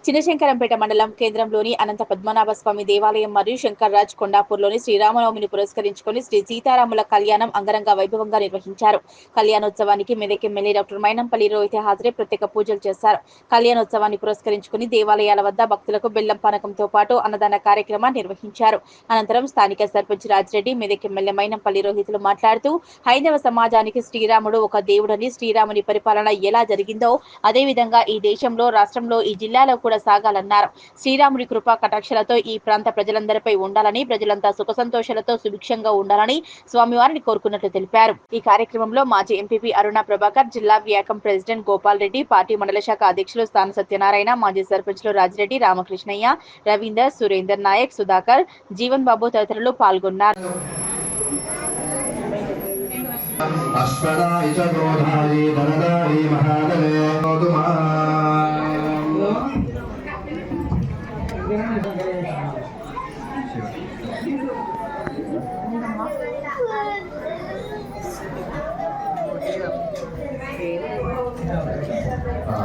చిన్నశంకరంపేట మండలం కేంద్రంలోని అనంత పద్మనాభ స్వామి దేవాలయం మరియు శంకర్రాజ్ కొండాపూర్లోని శ్రీరామనవమిని పురస్కరించుకుని శ్రీ సీతారాముల కళ్యాణం అంగరంగ వైభవంగా నిర్వహించారు. కళ్యాణోత్సవానికి మెదక్ ఎమ్మెల్యే డాక్టర్ మైనంపల్లి రోహిత్ హాజరై ప్రత్యేక పూజలు చేశారు. కళ్యాణోత్సవాన్ని పురస్కరించుకుని దేవాలయాల వద్ద భక్తులకు బెల్లం పానకంతో పాటు అన్నదాన కార్యక్రమాన్ని నిర్వహించారు. అనంతరం స్థానిక సర్పంచ్ రాజిరెడ్డి, మెదక్ ఎమ్మెల్యే మైనంపల్లి రోహిత్లు మాట్లాడుతూ హైందవ సమాజానికి శ్రీరాముడు ఒక దేవుడని, శ్రీరాముని పరిపాలన ఎలా జరిగిందో అదేవిధంగా ఈ దేశంలో, రాష్ట్రంలో, ఈ జిల్లాలో కూడా సాగాలన్నారు. శ్రీరాముడి కృపా కటాక్షలతో ఈ ప్రాంత ప్రజలందరిపై ఉండాలని, ప్రజలంతా సుఖ సంతోషాలతో సుభిక్షంగా ఉండాలని స్వామివారిని కోరుకున్నట్లు తెలిపారు. ఈ కార్యక్రమంలో మాజీ ఎంపీపీ అరుణ ప్రభాకర్, జిల్లా వ్యాకం ప్రెసిడెంట్ గోపాల్ రెడ్డి, పార్టీ మండల శాఖ అధ్యక్షులు స్థాన సత్యనారాయణ, మాజీ సర్పంచ్లు రాజిరెడ్డి, రామకృష్ణయ్య, రవీందర్, సురేందర్ నాయక్, సుధాకర్, జీవన్ బాబు తదితరులు పాల్గొన్నారు.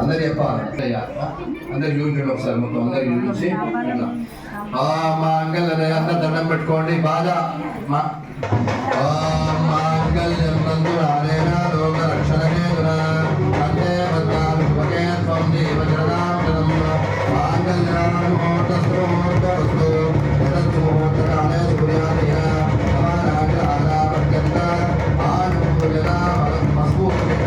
అందరు చెప్పాలి, అందరు చూపించండి ఒకసారి, మొత్తం అందరు చూపించి మాంగళ్య అందరు దండం పెట్టుకోండి బాగా. మాంగళ్యం నందు నారేణ లోక రక్షణకేతున వందే పద్మాలు శుభకే త్వం జీవజననామృతం మాంగళ్యాముహూర్తస్తు యదత్ముహూర్తకాలే సూర్యాదయ సమానాగ్రహారాపర్యంత ఆనుకూల్యతా మస్ఫూర్తి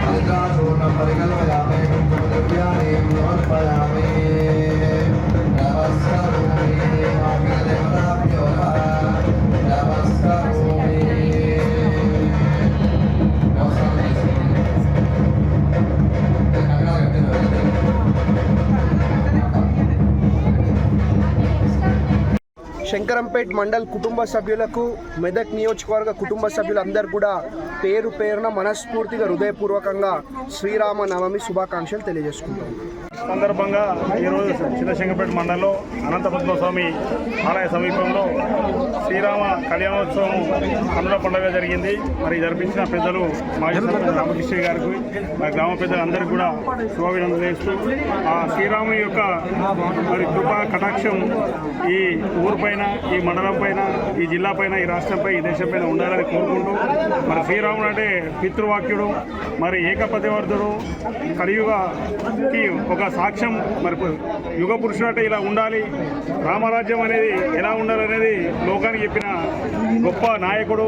పరిద్రాశూర్ణం పరికల్పయామి ద్రవ్యాన్ని సమర్పయామి. నమస్కారోమి అగ్రదేవతాభ్యో నమస్కారోమి. శంకరంపేట్ మండల్ కుటుంబ సభ్యులకు, మెదక్ నియోజకవర్గ కుటుంబ సభ్యులందరూ కూడా పేరు పేరున మనస్ఫూర్తిగా హృదయపూర్వకంగా శ్రీరామనవమి శుభాకాంక్షలు తెలియజేసుకుంటాం. సందర్భంగా ఈరోజు చిన్నశంకరంపేట మండలంలో అనంత పద్మస్వామి ఆలయ సమీపంలో శ్రీరామ కళ్యాణోత్సవం కన్నుల పండుగ జరిగింది. మరి జరిపించిన పెద్దలు మాజీ సర్పంచ్ రామకృష్ణ గారికి, మరి గ్రామ పెద్దలందరికీ కూడా శుభాభినందనలు చేస్తూ ఆ శ్రీరాముని యొక్క మరి కృపా కటాక్షం ఈ ఊరు పైన, ఈ మండలం పైన, ఈ జిల్లా పైన, ఈ రాష్ట్రంపై, ఈ దేశం పైన ఉండాలని కోరుకుంటూ, మరి శ్రీరాముడు అంటే పితృవాక్యుడు, మరి ఏకపతివర్ధుడు, కలియుగకి ఒక సాక్ష్యం. మరి యుగ పురుషుడు అంటే ఇలా ఉండాలి, రామరాజ్యం అనేది ఎలా ఉండాలనేది లోకానికి చెప్పిన గొప్ప నాయకుడు.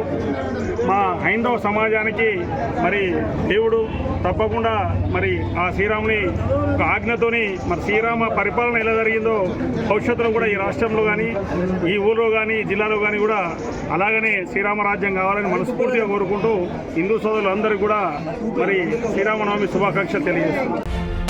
మా హైందవ సమాజానికి మరి దేవుడు. తప్పకుండా మరి ఆ శ్రీరాముని ఒక ఆజ్ఞతోని మరి శ్రీరామ పరిపాలన ఎలా జరిగిందో భవిష్యత్తులో కూడా ఈ రాష్ట్రంలో కానీ, ఈ ఊళ్ళో కానీ, ఈ జిల్లాలో కానీ కూడా అలాగనే శ్రీరామరాజ్యం కావాలని మనస్ఫూర్తిగా కోరుకుంటూ హిందూ సోదరులందరికీ కూడా మరి శ్రీరామనవమి శుభాకాంక్షలు తెలియజేస్తున్నాం.